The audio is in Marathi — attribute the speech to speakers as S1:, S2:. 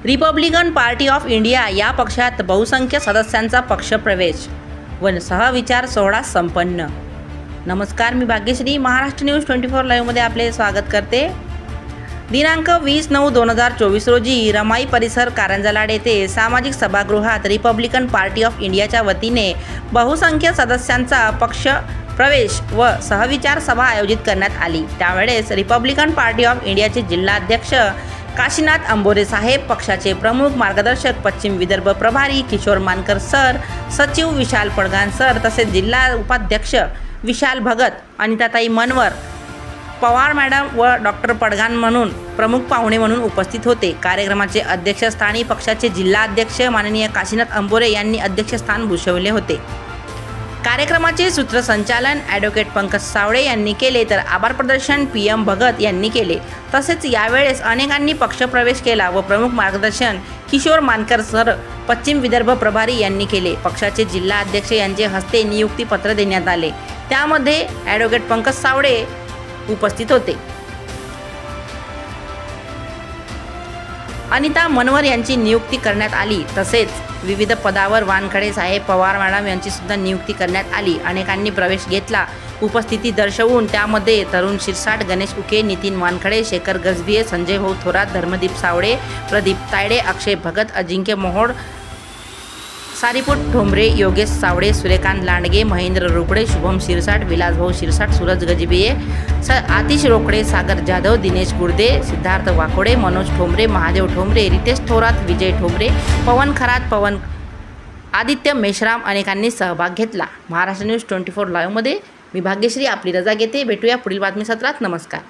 S1: रिपब्लिकन पार्टी ऑफ इंडिया या पक्षात बहुसंख्य सदस्यांचा पक्षप्रवेश व सहविचार सोहळा संपन्न। नमस्कार, मी भाग्यश्री महाराष्ट्र न्यूज 24 लाईव्हमध्ये आपले स्वागत करते। दिनांक 20/9/2024 रोजी रमाई परिसर कारंजा येथे सामाजिक सभागृहात रिपब्लिकन पार्टी ऑफ इंडियाच्या वतीने बहुसंख्य सदस्यांचा पक्ष प्रवेश व सहविचार सभा आयोजित करण्यात आली। त्यावेळेस रिपब्लिकन पार्टी ऑफ इंडियाचे जिल्हाध्यक्ष काशीनाथ अंबोरे साहेब, पक्षाचे प्रमुख मार्गदर्शक पश्चिम विदर्भ प्रभारी किशोर मानकर सर, सचिव विशाल पडगान सर तसेच जिल्हा उपाध्यक्ष विशाल भगत, अनिताताई मनवर, पवार मॅडम व डॉक्टर पडगान म्हणून प्रमुख पाहुणे म्हणून उपस्थित होते। कार्यक्रमाचे अध्यक्षस्थानी पक्षाचे जिल्हाध्यक्ष माननीय काशीनाथ अंबोरे यांनी अध्यक्षस्थान भूषवले होते। कार्यक्रमाचे सूत्रसंचालन ॲडव्होकेट पंकज सावळे यांनी केले तर आभार प्रदर्शन PM भगत यांनी केले। तसेच यावेळेस अनेकांनी पक्षप्रवेश केला व प्रमुख मार्गदर्शन किशोर मानकर सर, पश्चिम विदर्भ प्रभारी यांनी केले। पक्षाचे जिल्हा अध्यक्ष यांचे हस्ते नियुक्तीपत्र देण्यात आले। त्यामध्ये ॲडव्होकेट पंकज सावळे उपस्थित होते। अनिता मनवर यांची नियुक्ती करण्यात आली। तसेच विविध पदावर वानखडे साहेब, पवार मॅडम यांची सुद्धा नियुक्ती करण्यात आली। अनेकांनी प्रवेश घेतला। उपस्थिती दर्शवून त्यामध्ये तरुण शिरसाट, गणेश उके, नितीन वानखडे, शेखर गजबिये, संजय भाऊ थोरात, धर्मदीप सावळे, प्रदीप तायडे, अक्षय भगत, अजिंक्य मोहोड, सारीपुट ठोंबरे, योगेश सावळे, सूर्यकांत लांडगे, महेंद्र रोकडे, शुभम शिरसाट, विलासभाऊ शिरसाट, सूरज गजबिये, आतिश रोकडे, सागर जाधव, दिनेश गुर्दे, सिद्धार्थ वाकोडे, मनोज ठोंबरे, महादेव ठोंबरे, रितेश थोरात, विजय ठोंबरे, पवन खरात, आदित्य मेश्राम अनेकांनी सहभाग घेतला। महाराष्ट्र न्यूज 24 लाईव्हमध्ये मी भाग्यश्री आपली रजा घेते। भेटूया पुढील बातमी सत्रात। नमस्कार।